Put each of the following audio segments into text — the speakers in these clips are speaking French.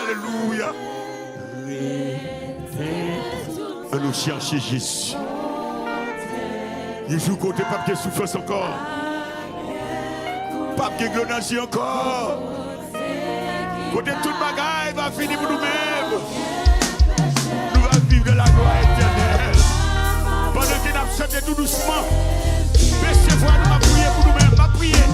Alléluia. On nous chercher Jésus. Il joue côté pas de souffrance encore. Pas de glonage encore. Côté toute bagaille va finir pour nous-mêmes. Nous allons vivre de la gloire éternelle. Pendant qu'il a chanté tout doucement. Baissez voix, nous allons prier pour nous-mêmes. Va prier.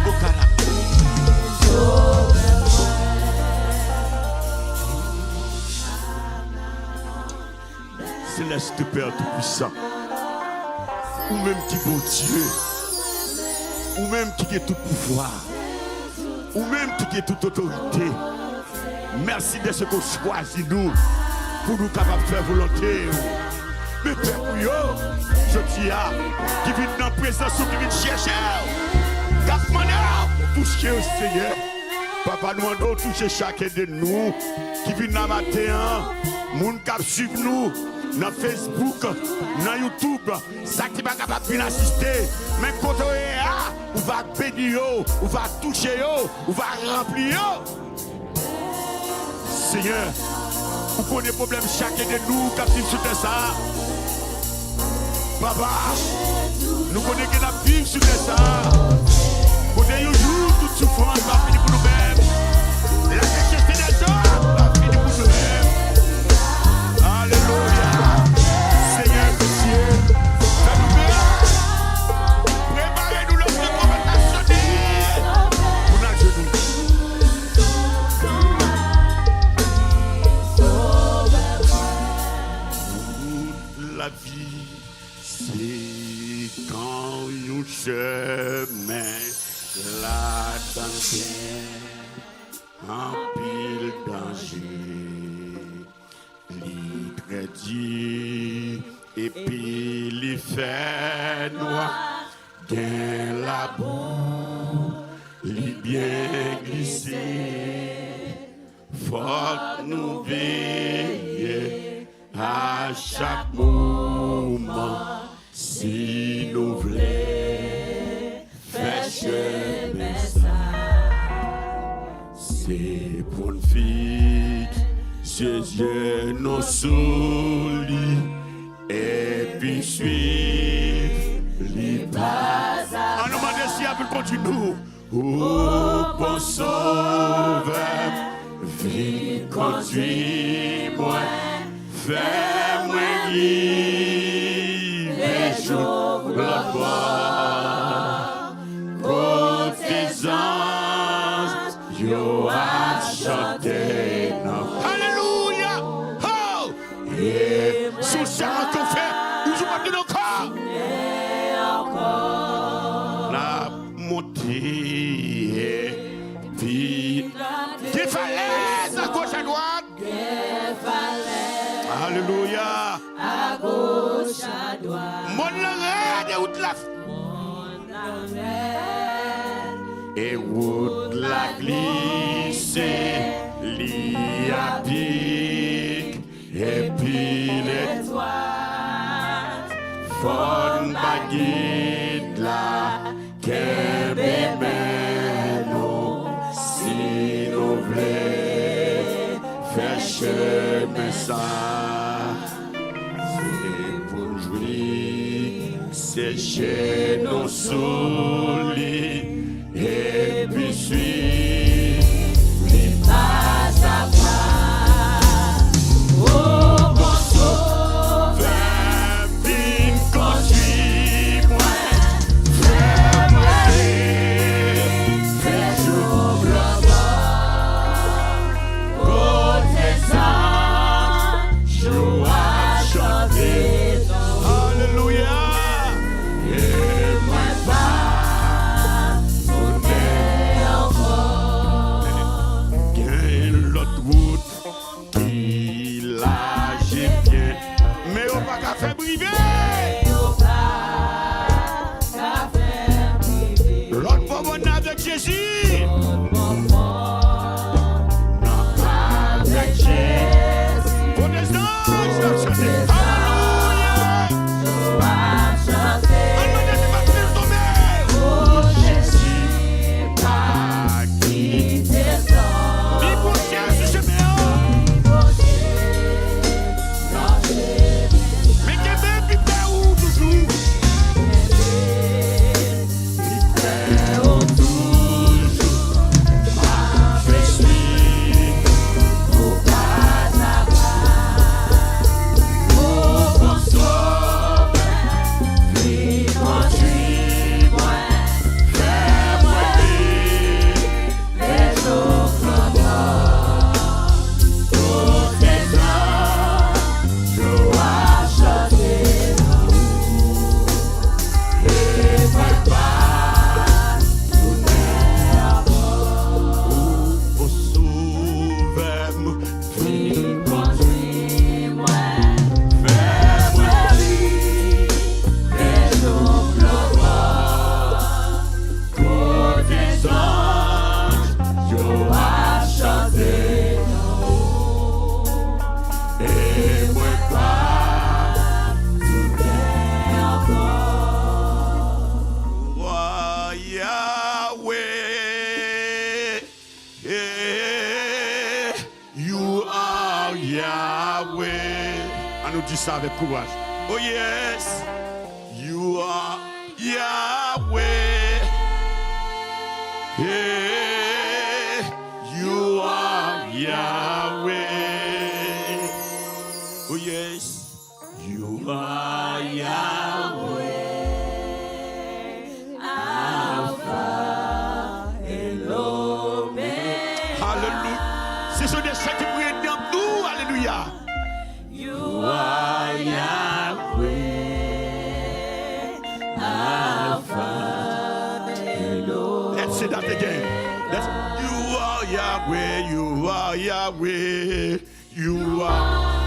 Au canapé. Céleste Père Tout-Puissant, ou même qui est bon Dieu, ou même qui est tout pouvoir, ou même qui est toute autorité, merci de ce qu'on choisit nous, pour nous capables de faire volonté. Mais Père Bouillot, je dis à, qui vient dans la présence, qui vient chercher, qui vient toucher au Seigneur. Papa, nous allons toucher chacun de nous, qui vient dans la matin, moun qui suivent nous. Dans Facebook, dans YouTube, ça qui va capable d'assister. Mais quand on va bénir, on va toucher, on va remplir. Seigneur, vous connaissez le problème chacun de nous qui vivent sur ça. Papa, nous connaissons que nous vivons sur ça. Quand on joue, toute souffrance va finir pour nous-mêmes. La nécessité des hommes va finir pour nous-mêmes. Alléluia. Seigneur, Dieu, fais-nous bien. Préparez-nous lorsque nous va sonner. On a genoux. La vie, c'est quand un chemin la danser en pile danger. Très dit, et puis les fait noir, gain la boue, les bien glissé, faut nous veiller à chaque moment, si nous voulons faire chemin ça, c'est pour une fille. Jésus nous soulie et puis suivre les pas. On nous demande si elle peut continuer. Oh, bon sauveur, viens conduis-moi, fais-moi vivre et j'ouvre la voie. Pour tes anges, yo a chanté. Sous ça qu'on fait, nous jouons de nos corps. La montée, puis des falaises à gauche à droite. Alléluia. À gauche à droite. Mon langue et route la. Et route la glisser, l'y a pique. Et puis l'étoile, fond baguette là, qu'elle nous, si nous voulons faire chemin ça, c'est pour jouir, c'est chez nos souliers, et puis suivre les pas à pas. Alléluia. ça avec courage. Oh yes, you are Yahweh. Yeah, you are Yahweh. Oh yes, you are Yahweh. Hallelujah. C'est ce des chants qui prient dans nous. Alléluia. You are Yahweh, Alpha and Omega. Let's say that again. You are Yahweh, you are Yahweh, you are